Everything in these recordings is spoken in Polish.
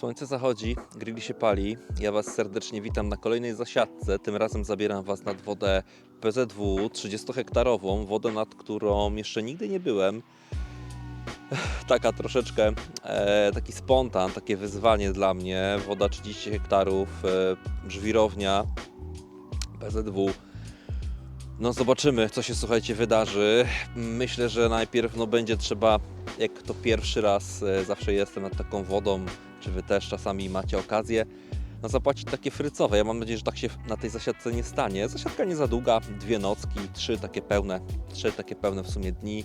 Słońce zachodzi, grill się pali. Ja Was serdecznie witam na kolejnej zasiadce. Tym razem zabieram Was nad wodę PZW 30-hektarową, wodę, nad którą jeszcze nigdy nie byłem. Taka troszeczkę taki spontan, takie wyzwanie dla mnie. Woda 30 hektarów, żwirownia PZW. No zobaczymy, co się, słuchajcie, wydarzy. Myślę, że najpierw będzie trzeba, jak to pierwszy raz zawsze jestem nad taką wodą, czy Wy też czasami macie okazję, zapłacić takie frycowe. Ja mam nadzieję, że tak się na tej zasiadce nie stanie. Zasiadka nie za długa, 2 nocki, 3 takie pełne w sumie dni.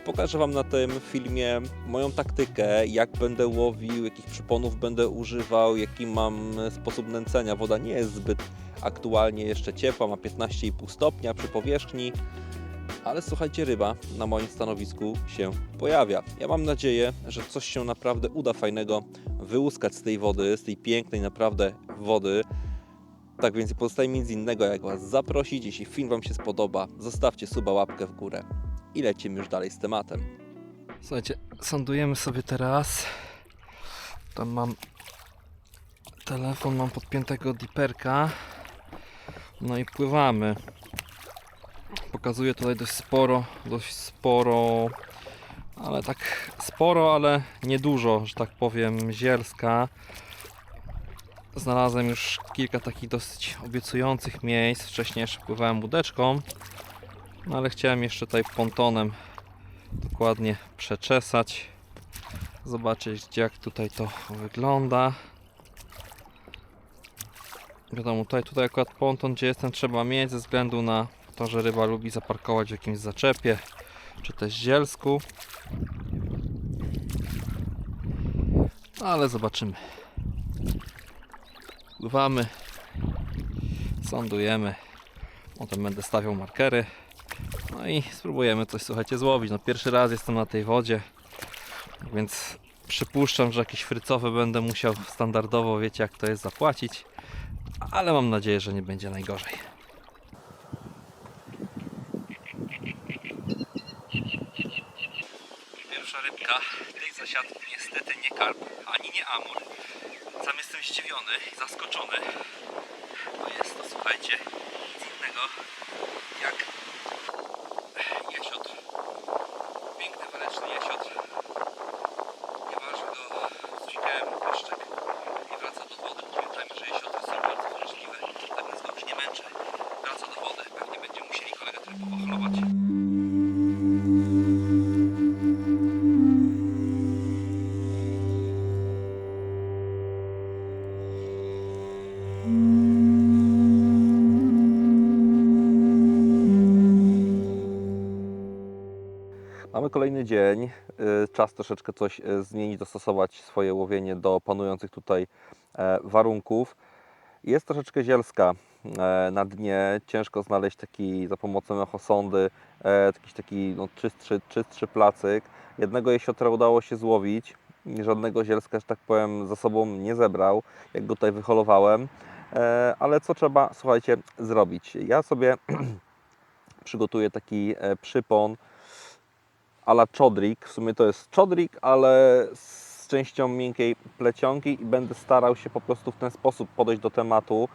Pokażę Wam na tym filmie moją taktykę, jak będę łowił, jakich przyponów będę używał, jaki mam sposób nęcenia. Woda nie jest zbyt aktualnie jeszcze ciepła, ma 15,5 stopnia przy powierzchni, ale słuchajcie, ryba na moim stanowisku się pojawia. Ja mam nadzieję, że coś się naprawdę uda fajnego wyłuskać z tej wody, z tej pięknej naprawdę wody. Tak więc pozostaje mi nic innego, jak Was zaprosić. Jeśli film Wam się spodoba, zostawcie suba, łapkę w górę i lecimy już dalej z tematem. Słuchajcie, sądujemy sobie teraz. Tam mam telefon, mam podpiętego diperka. No i pływamy. Pokazuję tutaj dość sporo, ale tak sporo, ale niedużo, że tak powiem, zielska. Znalazłem już kilka takich dosyć obiecujących miejsc. Wcześniej jeszcze pływałem łódeczką, no ale chciałem jeszcze tutaj pontonem dokładnie przeczesać, zobaczyć, jak tutaj to wygląda. Wiadomo, tutaj akurat ponton, gdzie jestem, trzeba mieć ze względu na to, że ryba lubi zaparkować w jakimś zaczepie czy też zielsku, ale zobaczymy. Pływamy, sądujemy, potem będę stawiał markery, no i spróbujemy coś, słuchajcie, złowić. No pierwszy raz jestem na tej wodzie, więc przypuszczam, że jakieś frycowe będę musiał standardowo, wiecie jak to jest, zapłacić, ale mam nadzieję, że nie będzie najgorzej. Pierwsza rybka tej zasiadki niestety nie karp, ani nie amur. Sam jestem zdziwiony i zaskoczony, bo jest to, słuchajcie, nic innego jak jesiotr. Piękny, waleczny jesiotr. Nie waży go, ścigałem peszczek i wraca do wody. Pamiętajmy, że jesiotry są bardzo wrażliwe, tak więc go już nie męczę. Wraca do wody, pewnie będziemy musieli kolegę trochę powachlować. Mamy kolejny dzień, czas troszeczkę coś zmienić, dostosować swoje łowienie do panujących tutaj warunków. Jest troszeczkę zielska na dnie, ciężko znaleźć taki za pomocą echosondy jakiś taki czystszy placyk. Jednego jesiotra udało się złowić, żadnego zielska, że tak powiem, za sobą nie zebrał, jak go tutaj wyholowałem, ale co trzeba, słuchajcie, zrobić? Ja sobie przygotuję taki przypon a la czodrik. W sumie to jest czodrik, ale z częścią miękkiej plecionki i będę starał się po prostu w ten sposób podejść do tematu,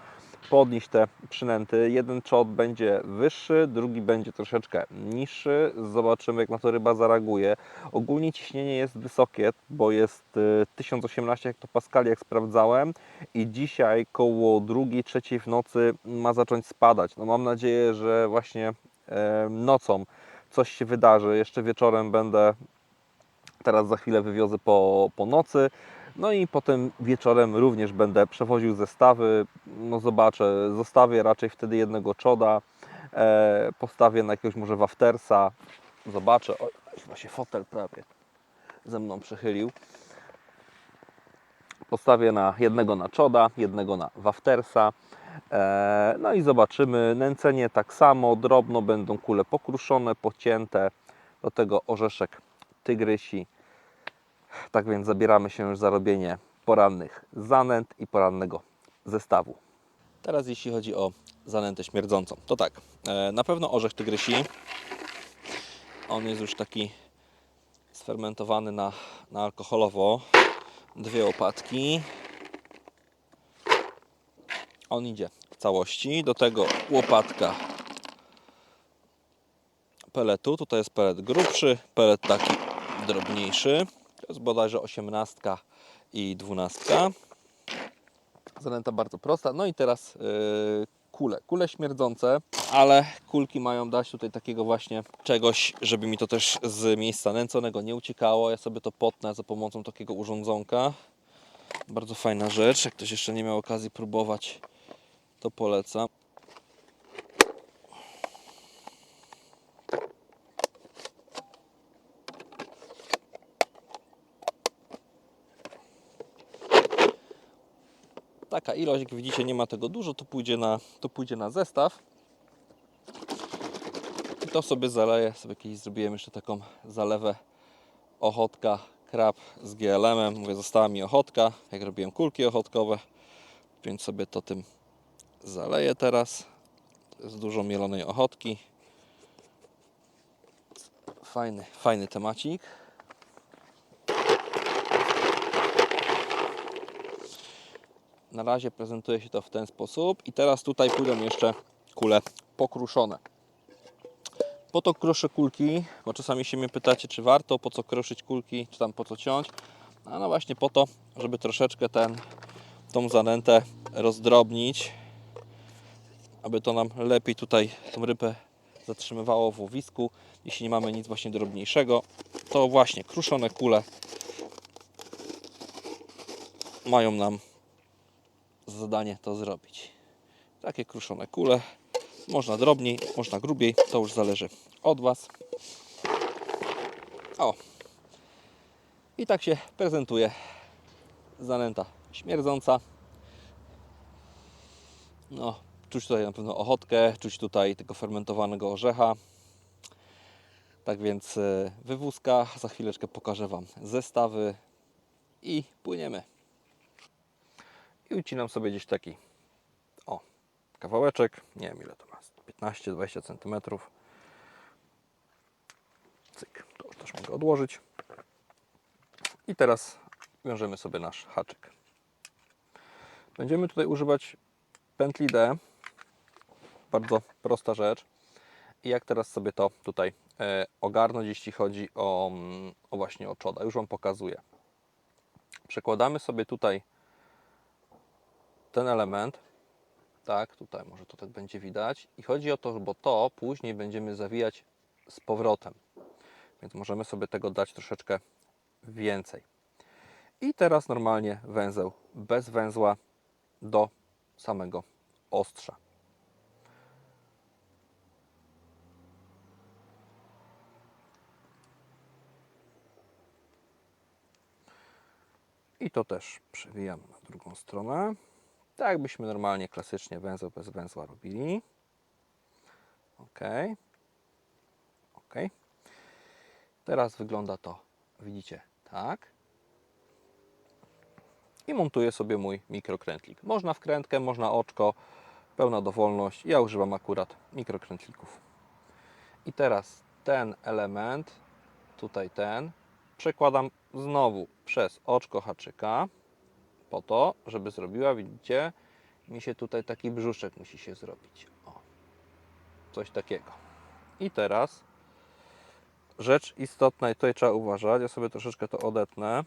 podnieść te przynęty. Jeden czod będzie wyższy, drugi będzie troszeczkę niższy. Zobaczymy, jak na to ryba zareaguje. Ogólnie ciśnienie jest wysokie, bo jest 1018 hektopaskali, jak sprawdzałem, i dzisiaj koło 2-3 w nocy ma zacząć spadać. No mam nadzieję, że właśnie nocą coś się wydarzy. Jeszcze wieczorem będę, teraz za chwilę wywiozę po nocy, no i potem wieczorem również będę przewoził zestawy. No zobaczę, zostawię raczej wtedy jednego czoda, postawię na jakiegoś może waftersa, zobaczę. Oj, chyba się fotel prawie ze mną przechylił. Postawię jednego na czoda, jednego na waftersa. No i zobaczymy. Nęcenie tak samo, drobno będą kule pokruszone, pocięte. Do tego orzeszek tygrysi. Tak więc zabieramy się już za robienie porannych zanęt i porannego zestawu. Teraz jeśli chodzi o zanętę śmierdzącą, to tak, na pewno orzech tygrysi. On jest już taki sfermentowany na alkoholowo. 2 łopatki. On idzie w całości. Do tego łopatka peletu. Tutaj jest pelet grubszy, pelet taki drobniejszy. To jest bodajże 18 i 12. Zanęta bardzo prosta. No i teraz kule śmierdzące, ale kulki mają dać tutaj takiego właśnie czegoś, żeby mi to też z miejsca nęconego nie uciekało. Ja sobie to potnę za pomocą takiego urządzonka. Bardzo fajna rzecz. Jak ktoś jeszcze nie miał okazji próbować, to polecam. Taka ilość, jak widzicie, nie ma tego dużo, to pójdzie na zestaw. I to sobie zaleję. Sobie kiedyś zrobiłem jeszcze taką zalewę ochotka, krab z GLM-em. Mówię, została mi ochotka, jak robiłem kulki ochotkowe, więc sobie to tym zaleję teraz. To jest dużo mielonej ochotki. Fajny temacik. Na razie prezentuje się to w ten sposób. I teraz tutaj pójdą jeszcze kule pokruszone. Po to kruszę kulki, bo czasami się mnie pytacie, czy warto, po co kruszyć kulki, czy tam po co ciąć. No właśnie po to, żeby troszeczkę tą zanętę rozdrobnić, aby to nam lepiej tutaj tą rybę zatrzymywało w łowisku. Jeśli nie mamy nic właśnie drobniejszego, to właśnie kruszone kule mają nam za zadanie to zrobić. Takie kruszone kule, można drobniej, można grubiej, to już zależy od Was. O! I tak się prezentuje zanęta śmierdząca. No, czuć tutaj na pewno ochotkę, czuć tutaj tego fermentowanego orzecha. Tak więc wywózka, za chwileczkę pokażę Wam zestawy i płyniemy. I ucinam sobie gdzieś taki kawałeczek, nie wiem ile to ma, 15-20 cm. Cyk, to też mogę odłożyć. I teraz wiążemy sobie nasz haczyk. Będziemy tutaj używać pętli D. Bardzo prosta rzecz. I jak teraz sobie to tutaj ogarnąć, jeśli chodzi o właśnie o czoda. Już Wam pokazuję. Przekładamy sobie tutaj ten element. Tak, tutaj może to tak będzie widać. I chodzi o to, bo to później będziemy zawijać z powrotem. Więc możemy sobie tego dać troszeczkę więcej. I teraz normalnie węzeł bez węzła do samego ostrza. I to też przewijam na drugą stronę. Tak jakbyśmy normalnie, klasycznie węzeł bez węzła robili. Ok. Ok. Teraz wygląda to, widzicie, tak. I montuję sobie mój mikrokrętlik. Można wkrętkę, można oczko, pełna dowolność. Ja używam akurat mikrokrętlików. I teraz ten element, tutaj ten, przekładam znowu przez oczko haczyka, po to, żeby zrobiła, widzicie, mi się tutaj taki brzuszek musi się zrobić. O, coś takiego. I teraz rzecz istotna i tutaj trzeba uważać, ja sobie troszeczkę to odetnę.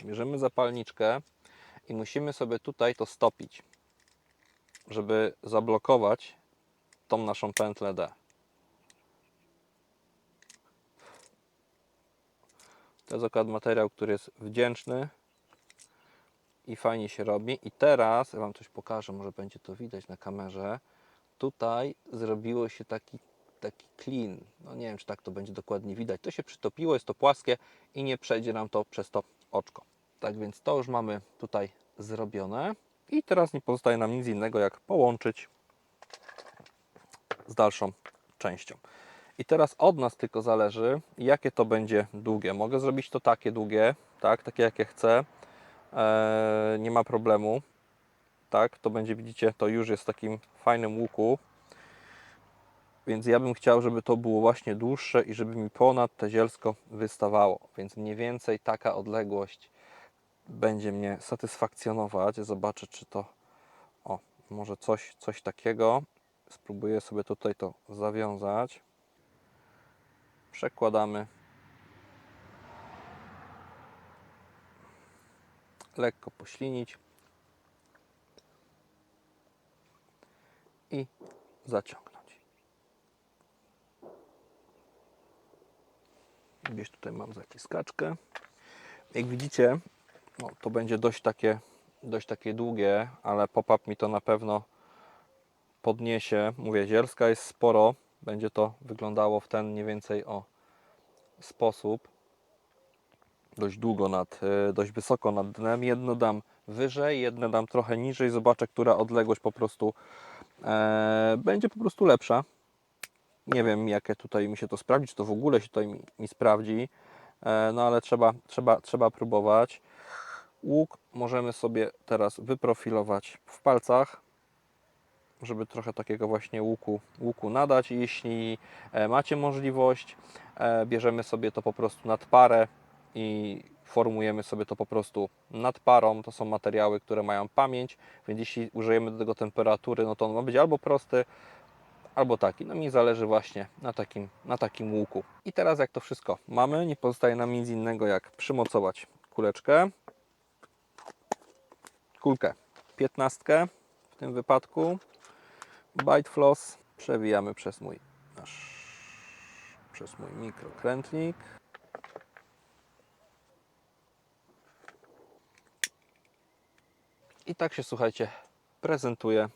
Bierzemy zapalniczkę i musimy sobie tutaj to stopić, żeby zablokować tą naszą pętlę D. To jest akurat materiał, który jest wdzięczny i fajnie się robi. I teraz ja Wam coś pokażę, może będzie to widać na kamerze. Tutaj zrobiło się taki klin. No nie wiem, czy tak to będzie dokładnie widać. To się przytopiło, jest to płaskie i nie przejdzie nam to przez to oczko. Tak więc to już mamy tutaj zrobione. I teraz nie pozostaje nam nic innego, jak połączyć z dalszą częścią. I teraz od nas tylko zależy, jakie to będzie długie. Mogę zrobić to takie długie, tak, takie jakie chcę. Nie ma problemu. Tak, to będzie, widzicie, to już jest w takim fajnym łuku. Więc ja bym chciał, żeby to było właśnie dłuższe i żeby mi ponad te zielsko wystawało. Więc mniej więcej taka odległość będzie mnie satysfakcjonować. Zobaczę, czy to, o, może coś takiego. Spróbuję sobie tutaj to zawiązać. Przekładamy. Lekko poślinić. I zaciągnąć. Gdzieś tutaj mam zaciskaczkę. Jak widzicie, no, to będzie dość takie długie, ale pop-up mi to na pewno podniesie. Mówię, zielska jest sporo. Będzie to wyglądało w ten mniej więcej sposób. Dość wysoko nad dnem. Jedno dam wyżej, jedno dam trochę niżej. Zobaczę, która odległość po prostu będzie po prostu lepsza. Nie wiem, jakie tutaj mi się to sprawdzi, czy to w ogóle się tutaj mi sprawdzi. No ale trzeba próbować. Łuk możemy sobie teraz wyprofilować w palcach, żeby trochę takiego właśnie łuku nadać. Jeśli macie możliwość, bierzemy sobie to po prostu nad parę i formujemy sobie to po prostu nad parą. To są materiały, które mają pamięć, więc jeśli użyjemy do tego temperatury, no to on ma być albo prosty, albo taki. No mi zależy właśnie na takim łuku. I teraz jak to wszystko mamy, nie pozostaje nam nic innego jak przymocować kulkę 15 w tym wypadku, bite floss przewijamy przez mój mikrokrętnik. I tak się, słuchajcie, prezentuje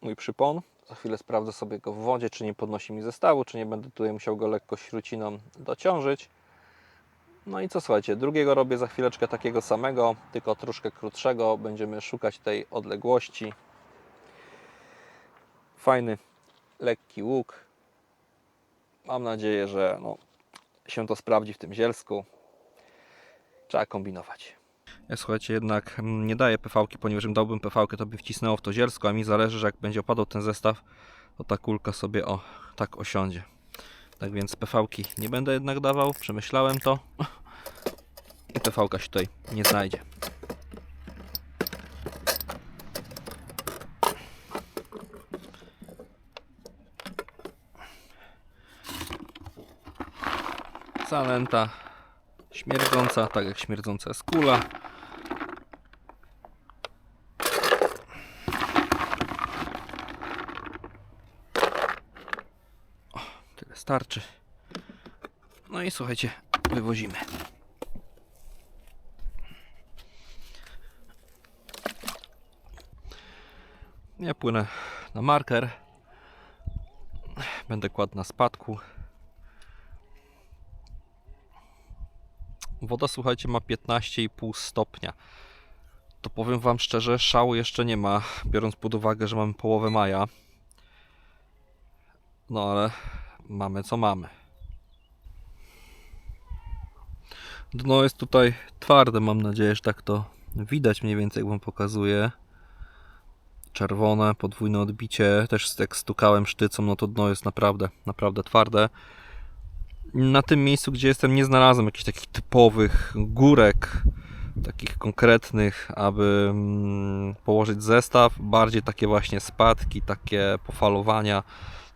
mój przypon. Za chwilę sprawdzę sobie go w wodzie, czy nie podnosi mi zestawu, czy nie będę tutaj musiał go lekko śruciną dociążyć. No i co, słuchajcie, drugiego robię za chwileczkę takiego samego, tylko troszkę krótszego. Będziemy szukać tej odległości. Fajny, lekki łuk. Mam nadzieję, że się to sprawdzi w tym zielsku. Trzeba kombinować. Ja, słuchajcie, jednak nie daję PV-ki, ponieważ im dałbym PV-kę, to by wcisnęło w to zielsko, a mi zależy, że jak będzie opadał ten zestaw, to ta kulka sobie tak osiądzie. Tak więc PV-ki nie będę jednak dawał, przemyślałem to i PV-ka się tutaj nie znajdzie. Zanęta śmierdząca, tak jak śmierdząca jest kula. Tyle starczy. No i słuchajcie, wywozimy. Ja płynę na marker. Będę kładł na spadku. Woda, słuchajcie, ma 15,5 stopnia. To powiem Wam szczerze, szału jeszcze nie ma, biorąc pod uwagę, że mamy połowę maja. No ale mamy co mamy. Dno jest tutaj twarde, mam nadzieję, że tak to widać mniej więcej, jak Wam pokazuję. Czerwone, podwójne odbicie. Też jak stukałem sztycą, no to dno jest naprawdę twarde. Na tym miejscu, gdzie jestem, nie znalazłem jakichś takich typowych górek, takich konkretnych, aby położyć zestaw. Bardziej takie właśnie spadki, takie pofalowania.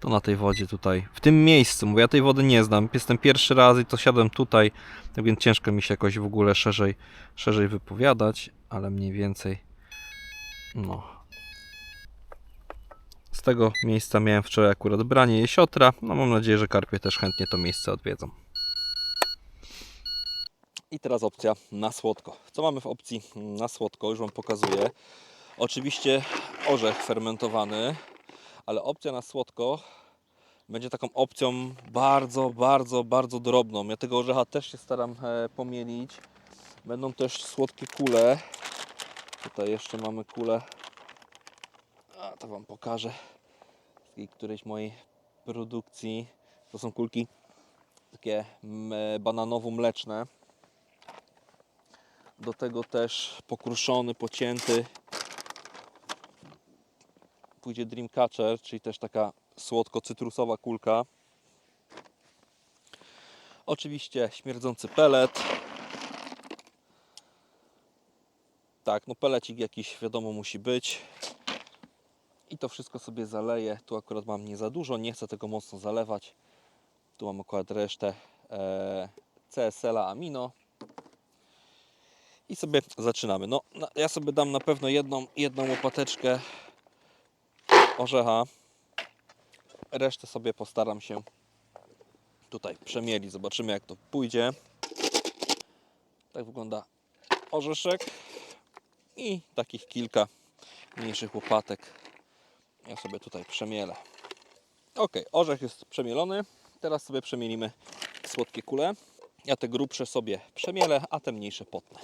To na tej wodzie tutaj, w tym miejscu, mówię, ja tej wody nie znam. Jestem pierwszy raz i to siadłem tutaj, tak więc ciężko mi się jakoś w ogóle szerzej wypowiadać, ale mniej więcej z tego miejsca miałem wczoraj akurat branie jesiotra. No mam nadzieję, że karpie też chętnie to miejsce odwiedzą. I teraz opcja na słodko. Co mamy w opcji na słodko? Już Wam pokazuję. Oczywiście orzech fermentowany, ale opcja na słodko będzie taką opcją bardzo drobną. Ja tego orzecha też się staram pomielić. Będą też słodkie kule. Tutaj jeszcze mamy kulę. A to Wam pokażę. Z którejś mojej produkcji. To są kulki takie bananowo-mleczne. Do tego też pokruszony, pocięty pójdzie Dreamcatcher, czyli też taka słodko-cytrusowa kulka. Oczywiście śmierdzący pelet. Tak, no pelecik jakiś wiadomo musi być. I to wszystko sobie zaleję. Tu akurat mam nie za dużo, nie chcę tego mocno zalewać. Tu mam akurat resztę CSL-a Amino. I sobie zaczynamy. No, ja sobie dam na pewno jedną łopateczkę orzecha. Resztę sobie postaram się tutaj przemielić. Zobaczymy, jak to pójdzie. Tak wygląda orzeszek. I takich kilka mniejszych łopatek ja sobie tutaj przemielę. Ok, orzech jest przemielony. Teraz sobie przemielimy słodkie kule. Ja te grubsze sobie przemielę, a te mniejsze potnę.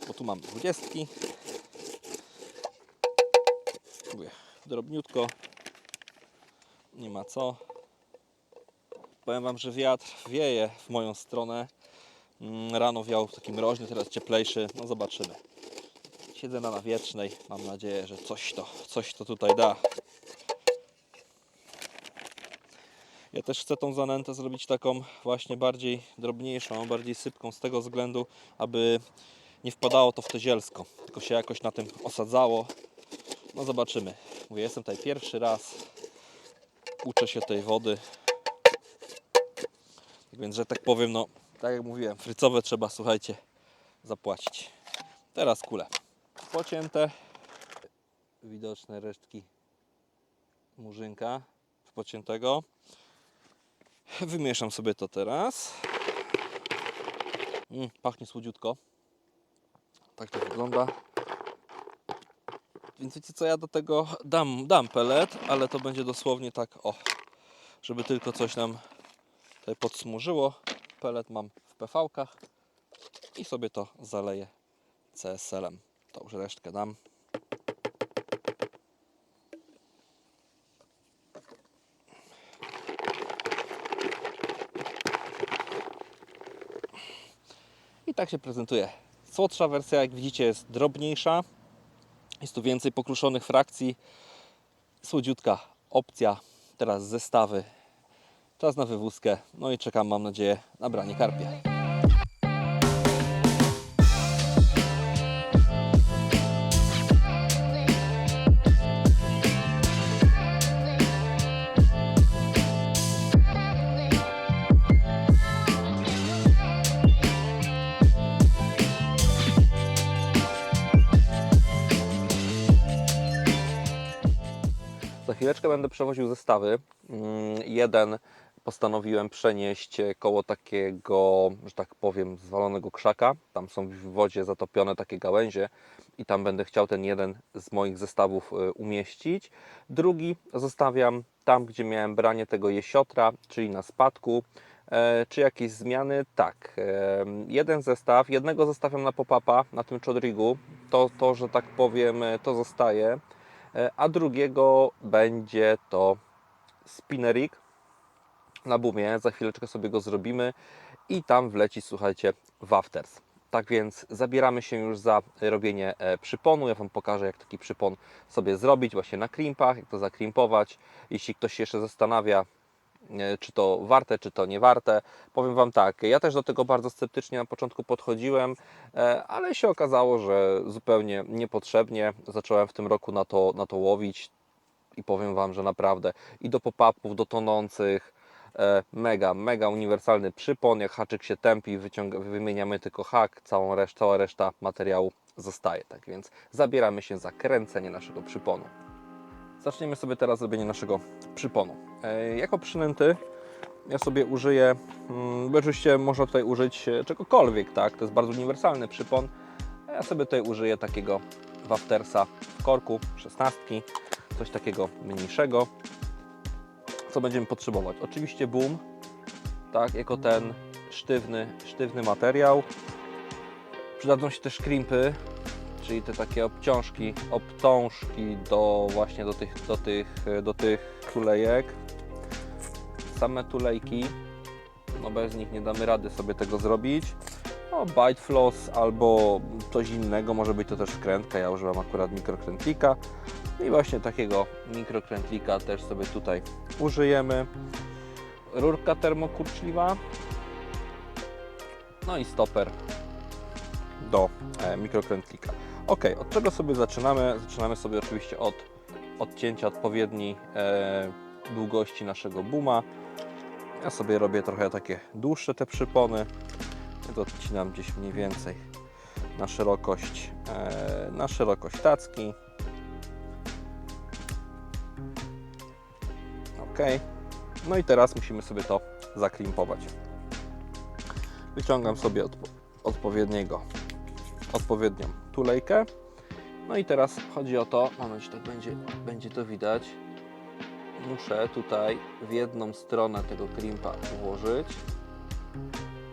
Bo tu mam 20. Mówię, drobniutko. Nie ma co. Powiem Wam, że wiatr wieje w moją stronę. Rano wiał taki mroźny, teraz cieplejszy. No zobaczymy. Siedzę na nawietrznej. Mam nadzieję, że coś to tutaj da. Ja też chcę tą zanętę zrobić taką właśnie bardziej drobniejszą, bardziej sypką z tego względu, aby nie wpadało to w to zielsko, tylko się jakoś na tym osadzało. No zobaczymy. Mówię, jestem tutaj pierwszy raz. Uczę się tej wody. Więc, że tak powiem, no tak jak mówiłem, frycowe trzeba, słuchajcie, zapłacić. Teraz kule pocięte. Widoczne resztki murzynka pociętego. Wymieszam sobie to teraz. Pachnie słodziutko. Tak to wygląda. Więc wiecie co, ja do tego dam pelet, ale to będzie dosłownie tak, o, żeby tylko coś nam tutaj podsmużyło. Pelet mam w PV-kach i sobie to zaleję CSL-em. To już resztkę dam. I tak się prezentuje. Słodsza wersja, jak widzicie, jest drobniejsza. Jest tu więcej pokruszonych frakcji. Słodziutka opcja. Teraz zestawy. Czas na wywózkę. No i czekam, mam nadzieję, na branie karpia. Za chwileczkę będę przewoził zestawy. Jeden postanowiłem przenieść koło takiego, że tak powiem, zwalonego krzaka. Tam są w wodzie zatopione takie gałęzie i tam będę chciał ten jeden z moich zestawów umieścić. Drugi zostawiam tam, gdzie miałem branie tego jesiotra, czyli na spadku. Czy jakieś zmiany? Tak. Jednego zostawiam na pop-upa, na tym chodrigu. To, że tak powiem, to zostaje. A drugiego będzie to spinnerig na boomie. Za chwileczkę sobie go zrobimy i tam wleci, słuchajcie, wafters. Tak więc zabieramy się już za robienie przyponu. Ja Wam pokażę, jak taki przypon sobie zrobić właśnie na krimpach, jak to zakrimpować. Jeśli ktoś się jeszcze zastanawia, czy to warte, czy to nie warte. Powiem Wam tak, ja też do tego bardzo sceptycznie na początku podchodziłem, ale się okazało, że zupełnie niepotrzebnie. Zacząłem w tym roku na to łowić i powiem Wam, że naprawdę i do pop-upów, do tonących, mega uniwersalny przypon. Jak haczyk się tępi, wymieniamy tylko hak, cała reszta materiału zostaje. Tak więc zabieramy się za kręcenie naszego przyponu. Zaczniemy sobie teraz zrobienie naszego przyponu. Jako przynęty ja sobie użyję, bo oczywiście można tutaj użyć czegokolwiek, tak? To jest bardzo uniwersalny przypon. A ja sobie tutaj użyję takiego waftersa w korku 16, coś takiego mniejszego. Co będziemy potrzebować? Oczywiście boom, tak? Jako ten sztywny materiał. Przydadzą się też krimpy, czyli te takie obtążki do tych tulejek. Same tulejki, no bez nich nie damy rady sobie tego zrobić. No, bite floss albo coś innego, może być to też wkrętka, ja używam akurat mikrokrętlika. I właśnie takiego mikrokrętlika też sobie tutaj użyjemy. Rurka termokurczliwa. No i stoper do mikrokrętlika. Ok, od czego sobie zaczynamy? Zaczynamy sobie oczywiście od odcięcia odpowiedniej długości naszego buma. Ja sobie robię trochę takie dłuższe te przypony. Ja to odcinam gdzieś mniej więcej na szerokość tacki. Ok. No i teraz musimy sobie to zaklimpować. Wyciągam sobie odpowiednią tulejkę. No i teraz chodzi o to, moment, że tak będzie to widać. Muszę tutaj w jedną stronę tego klimpa ułożyć.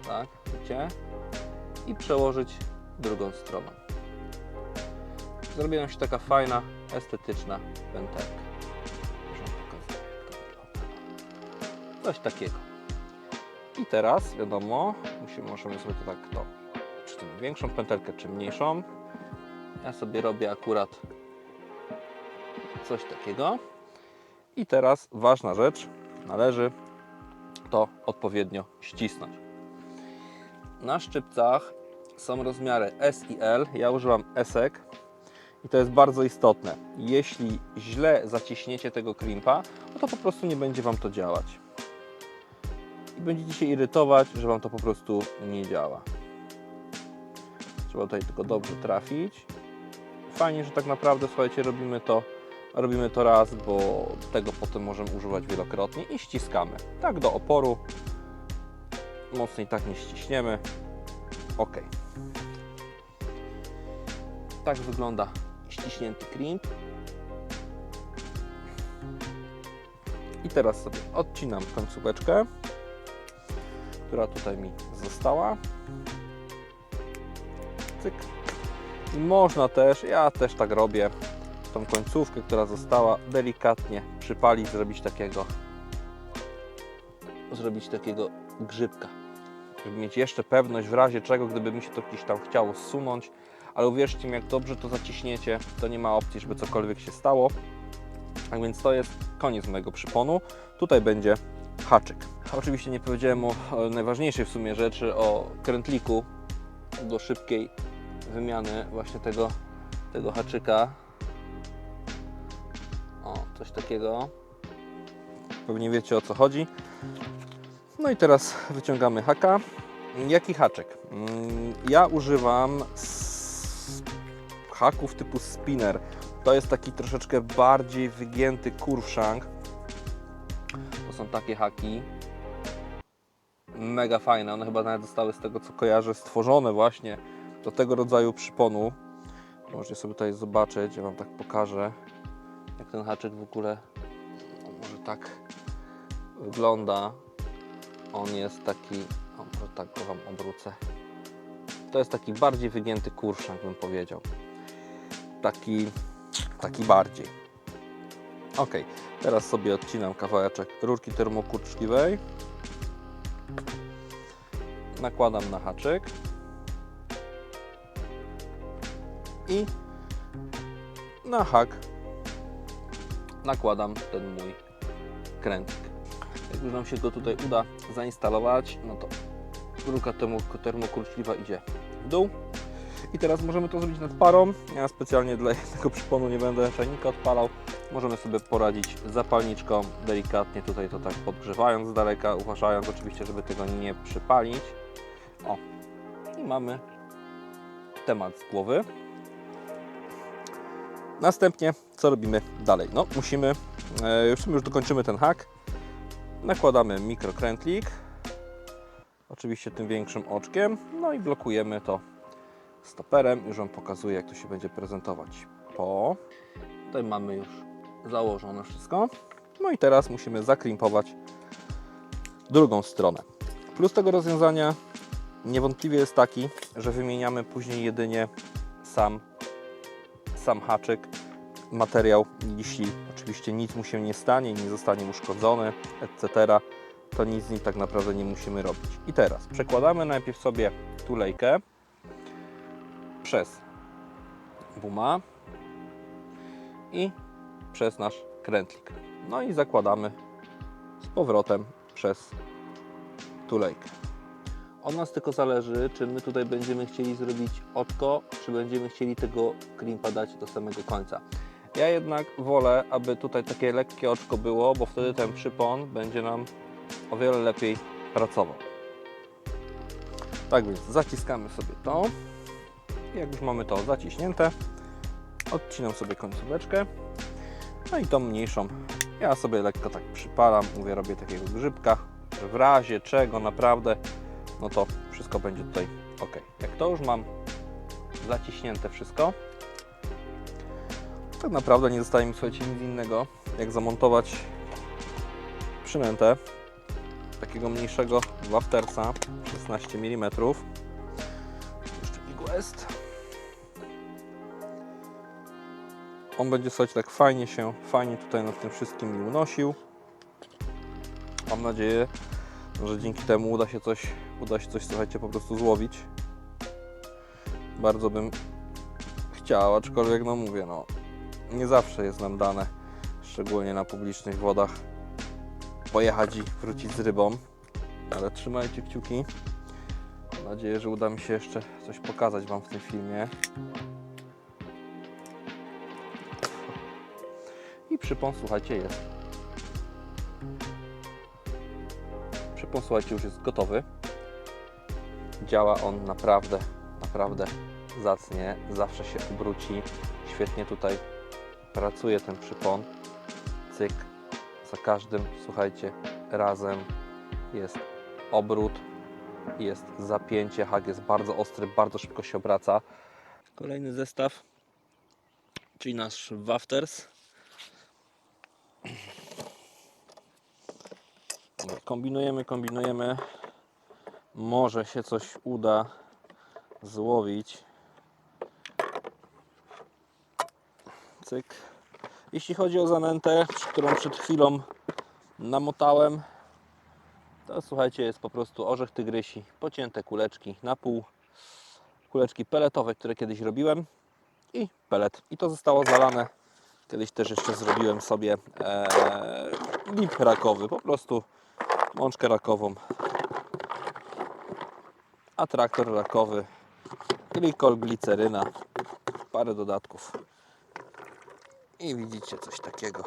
Tak, widzicie? I przełożyć drugą stroną. Zrobi nam się taka fajna, estetyczna pętelka. Coś takiego. I teraz, wiadomo, możemy sobie to tak, czy tę większą pętelkę, czy mniejszą. Ja sobie robię akurat coś takiego. I teraz ważna rzecz, należy to odpowiednio ścisnąć. Na szczypcach są rozmiary S i L, ja używam S-ek i to jest bardzo istotne. Jeśli źle zaciśniecie tego klimpa, no to po prostu nie będzie Wam to działać. I będziecie się irytować, że Wam to po prostu nie działa. Trzeba tutaj tylko dobrze trafić. Fajnie, że tak naprawdę, słuchajcie, robimy to raz, bo tego potem możemy używać wielokrotnie i ściskamy. Tak do oporu. Mocniej tak nie ściśniemy. Ok. Tak wygląda ściśnięty klimp. I teraz sobie odcinam końcóweczkę, która tutaj mi została. Cyk. I można też, ja też tak robię, tą końcówkę, która została, delikatnie przypalić, zrobić takiego grzybka. Żeby mieć jeszcze pewność w razie czego, gdyby mi się to gdzieś tam chciało zsunąć. Ale uwierzcie mi, jak dobrze to zaciśniecie, to nie ma opcji, żeby cokolwiek się stało. Tak więc to jest koniec mojego przyponu. Tutaj będzie haczyk. Oczywiście nie powiedziałem o najważniejszej w sumie rzeczy, o krętliku do szybkiej wymiany właśnie tego haczyka. O, coś takiego. Pewnie wiecie, o co chodzi. No i teraz wyciągamy haka. Jaki haczyk? Ja używam haków typu spinner. To jest taki troszeczkę bardziej wygięty curve shank. To są takie haki. Mega fajne. One chyba nawet zostały, z tego co kojarzę, stworzone właśnie do tego rodzaju przyponu. Możecie sobie tutaj zobaczyć, ja Wam tak pokażę, jak ten haczyk w ogóle może tak wygląda. On jest taki, może tak go Wam obrócę. To jest taki bardziej wygięty kursz, jak bym powiedział. Taki bardziej. Ok, teraz sobie odcinam kawałeczek rurki termokurczliwej. Nakładam na haczyk. I na hak nakładam ten mój krętlik. Jak już nam się go tutaj uda zainstalować, no to rurka termokurczliwa idzie w dół. I teraz możemy to zrobić nad parą. Ja specjalnie dla jednego przyponu nie będę czajnika odpalał. Możemy sobie poradzić zapalniczką, delikatnie tutaj to tak podgrzewając z daleka, uważając oczywiście, żeby tego nie przypalić. O, i mamy temat z głowy. Następnie co robimy dalej? No musimy, już dokończymy ten hak. Nakładamy mikrokrętlik, oczywiście tym większym oczkiem, no i blokujemy to stoperem. Już Wam pokazuję, jak to się będzie prezentować. Tutaj mamy już założone wszystko. No i teraz musimy zaklimpować drugą stronę. Plus tego rozwiązania niewątpliwie jest taki, że wymieniamy później jedynie sam haczyk, materiał, jeśli oczywiście nic mu się nie stanie, nie zostanie uszkodzony, etc., to nic z nim tak naprawdę nie musimy robić. I teraz przekładamy najpierw sobie tulejkę przez buma i przez nasz krętlik. No i zakładamy z powrotem przez tulejkę. Od nas tylko zależy, czy my tutaj będziemy chcieli zrobić oczko, czy będziemy chcieli tego krimpa dać do samego końca. Ja jednak wolę, aby tutaj takie lekkie oczko było, bo wtedy ten przypon będzie nam o wiele lepiej pracował. Tak więc zaciskamy sobie to. I jak już mamy to zaciśnięte, odcinam sobie końcóweczkę. No i tą mniejszą ja sobie lekko tak przypalam, mówię, robię takiego grzybka, że w razie czego naprawdę, no to wszystko będzie tutaj ok. Jak to już mam zaciśnięte wszystko, tak naprawdę nie zostaje mi, słuchajcie, nic innego, jak zamontować przynętę takiego mniejszego waftersa 16 mm. Jeszcze Big. On będzie, słuchajcie, tak fajnie tutaj nad tym wszystkim mi unosił. Mam nadzieję, że dzięki temu uda się coś, słuchajcie, po prostu złowić. Bardzo bym chciał, aczkolwiek no mówię, no nie zawsze jest nam dane, szczególnie na publicznych wodach, pojechać i wrócić z rybą, ale trzymajcie kciuki. Mam nadzieję, że uda mi się jeszcze coś pokazać Wam w tym filmie. I przypon, słuchajcie, jest. Przypon, słuchajcie, już jest gotowy. Działa on naprawdę zacnie. Zawsze się obróci. Świetnie tutaj pracuje ten przypon. Cyk. Za każdym, słuchajcie, razem jest obrót, jest zapięcie. Hak jest bardzo ostry, bardzo szybko się obraca. Kolejny zestaw, czyli nasz wafters. Kombinujemy. Może się coś uda złowić. Cyk. Jeśli chodzi o zanętę, którą przed chwilą namotałem, to słuchajcie, jest po prostu orzech tygrysi, pocięte kuleczki na pół, kuleczki peletowe, które kiedyś robiłem, i pelet. I to zostało zalane. Kiedyś też jeszcze zrobiłem sobie lip rakowy, po prostu mączkę rakową, atraktor rakowy, glikol, gliceryna, parę dodatków. I widzicie coś takiego.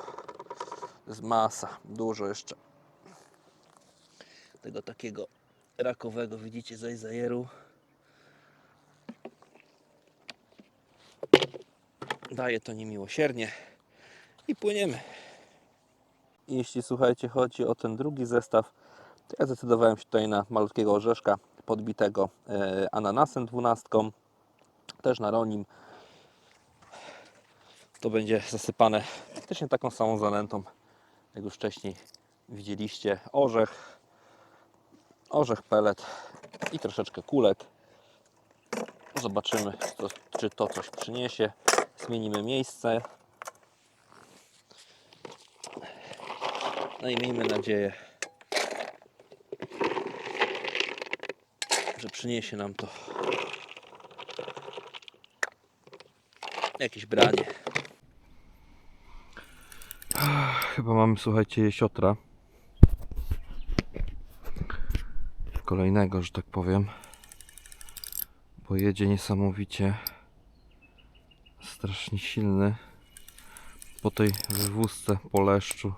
To jest masa, dużo jeszcze tego takiego rakowego, widzicie, zajzajeru. Daje to niemiłosiernie i płyniemy. Jeśli, słuchajcie, chodzi o ten drugi zestaw, to ja zdecydowałem się tutaj na malutkiego orzeszka podbitego ananasem 12, też na ronim. To będzie zasypane też taką samą zanętą, jak już wcześniej widzieliście. Orzech pelet i troszeczkę kulek. Zobaczymy, czy to coś przyniesie. Zmienimy miejsce. No i miejmy nadzieję, że przyniesie nam to jakieś branie. Chyba mamy, słuchajcie, jesiotra. Kolejnego, że tak powiem. Bo jedzie niesamowicie. Strasznie silny. Po tej wywózce, po leszczu.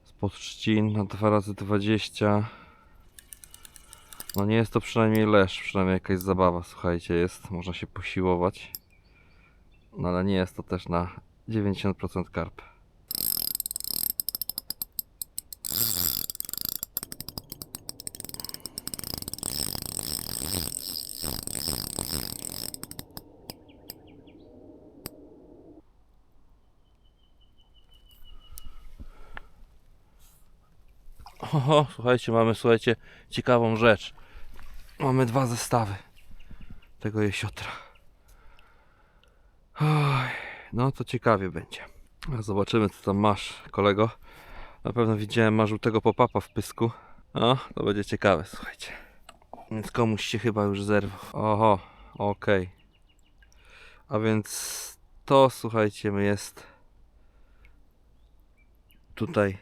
Spod trzcin na 2x20. No nie jest to przynajmniej leszcz, przynajmniej jakaś zabawa, słuchajcie, jest. Można się posiłować. No ale nie jest to też na 90% karp. Oho, słuchajcie, mamy, ciekawą rzecz. Mamy dwa zestawy tego jesiotra. Oj, no to ciekawie będzie. Zobaczymy, co tam masz, kolego. Na pewno widziałem, masz żółtego pop-upa w pysku. No, to będzie ciekawe, słuchajcie. Więc komuś się chyba już zerwał. Oho, okej. A więc to, słuchajcie, jest tutaj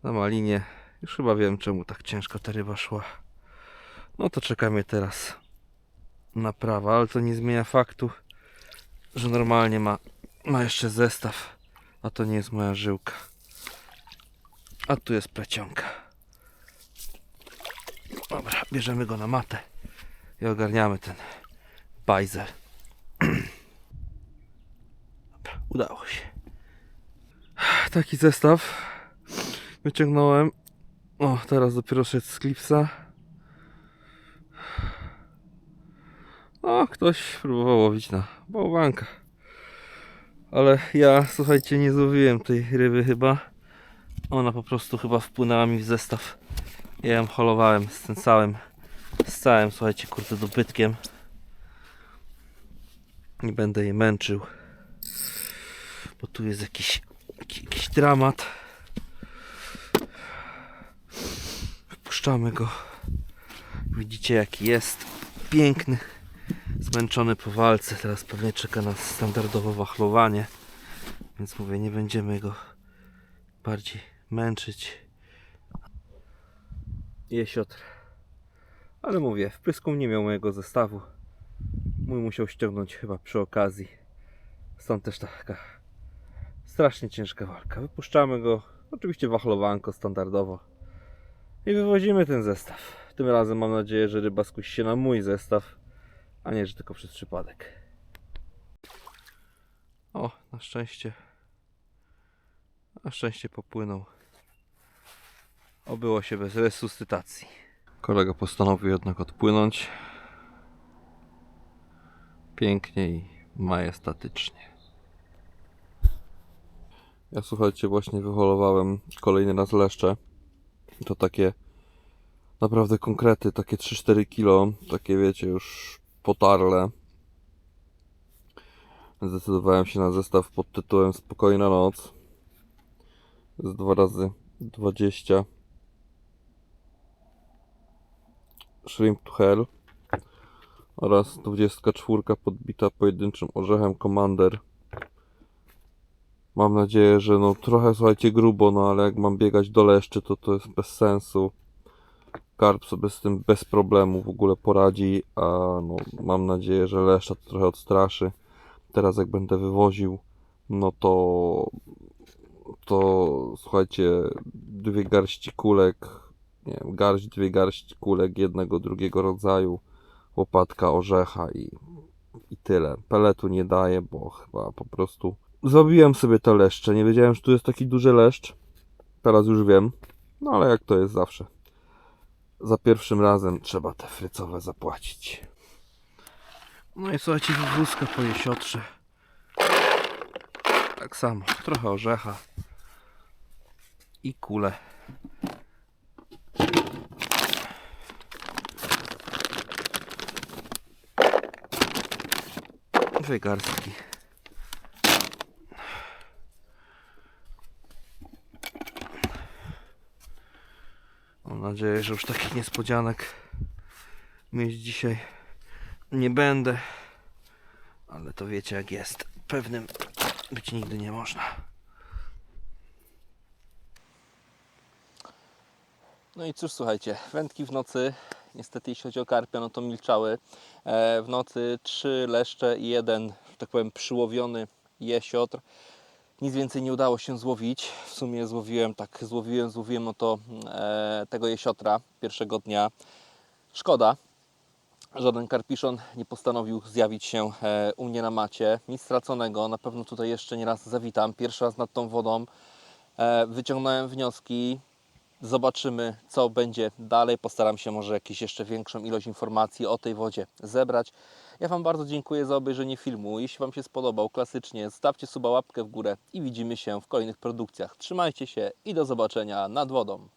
na malinie. Już chyba wiem, czemu tak ciężko ta ryba szła. No to czekamy teraz naprawa, ale to nie zmienia faktu, że normalnie ma jeszcze zestaw, a to nie jest moja żyłka. A tu jest plecionka. Dobra, bierzemy go na matę i ogarniamy ten bajzel. Dobra, udało się. Taki zestaw wyciągnąłem. O, teraz dopiero szedł z klipsa. O, ktoś próbował łowić na bałwanka. Ale ja, słuchajcie, nie złowiłem tej ryby chyba. Ona po prostu chyba wpłynęła mi w zestaw. Ja ją holowałem z całym, słuchajcie, kurde, dobytkiem. Nie będę jej męczył, bo tu jest jakiś dramat. Wypuszczamy go. Widzicie, jaki jest piękny, zmęczony po walce. Teraz pewnie czeka nas standardowo wachlowanie, więc mówię, nie będziemy go bardziej męczyć. Jesiotr. Ale mówię, wprysku nie miał mojego zestawu. Mój musiał ściągnąć chyba przy okazji. Stąd też taka strasznie ciężka walka. Wypuszczamy go, oczywiście wachlowanko standardowo. I wywozimy ten zestaw. Tym razem mam nadzieję, że ryba skusi się na mój zestaw, a nie, że tylko przez przypadek. O, na szczęście popłynął. Obyło się bez resuscytacji. Kolega postanowił jednak odpłynąć. Pięknie i majestatycznie. Ja, słuchajcie, właśnie wyholowałem kolejny raz leszcze. To takie naprawdę konkrety, takie 3-4 kilo, takie wiecie, już potarle. Zdecydowałem się na zestaw pod tytułem Spokojna noc. Z 2x20 Shrimp to Hell oraz 24 podbita pojedynczym orzechem Commander. Mam nadzieję, że no trochę, słuchajcie, grubo, no ale jak mam biegać do leszczy, to jest bez sensu. Karp sobie z tym bez problemu w ogóle poradzi, a no mam nadzieję, że leszcza to trochę odstraszy. Teraz jak będę wywoził, no to słuchajcie, 2 garści kulek, nie wiem, garść, 2 garści kulek jednego, drugiego rodzaju, łopatka orzecha i tyle. Peletu nie daję, bo chyba po prostu zrobiłem sobie te leszcze. Nie wiedziałem, że tu jest taki duży leszcz. Teraz już wiem. No ale jak to jest zawsze. Za pierwszym razem trzeba te frycowe zapłacić. No i słuchajcie, wywózka po jesiotrze. Tak samo. Trochę orzecha. I kule. Dwie garstki. Mam nadzieję, że już takich niespodzianek mieć dzisiaj nie będę. Ale to wiecie jak jest. Pewnym być nigdy nie można. No i cóż, słuchajcie, wędki w nocy, niestety jeśli chodzi o karpia, no to milczały. W nocy 3 leszcze i 1, że tak powiem, przyłowiony jesiotr. Nic więcej nie udało się złowić. W sumie złowiłem no to tego jesiotra pierwszego dnia. Szkoda, żaden karpiszon nie postanowił zjawić się u mnie na macie. Nic straconego, na pewno tutaj jeszcze nie raz zawitam. Pierwszy raz nad tą wodą. Wyciągnąłem wnioski. Zobaczymy, co będzie dalej. Postaram się może jakąś jeszcze większą ilość informacji o tej wodzie zebrać. Ja Wam bardzo dziękuję za obejrzenie filmu. Jeśli Wam się spodobał, klasycznie zostawcie suba, łapkę w górę i widzimy się w kolejnych produkcjach. Trzymajcie się i do zobaczenia nad wodą.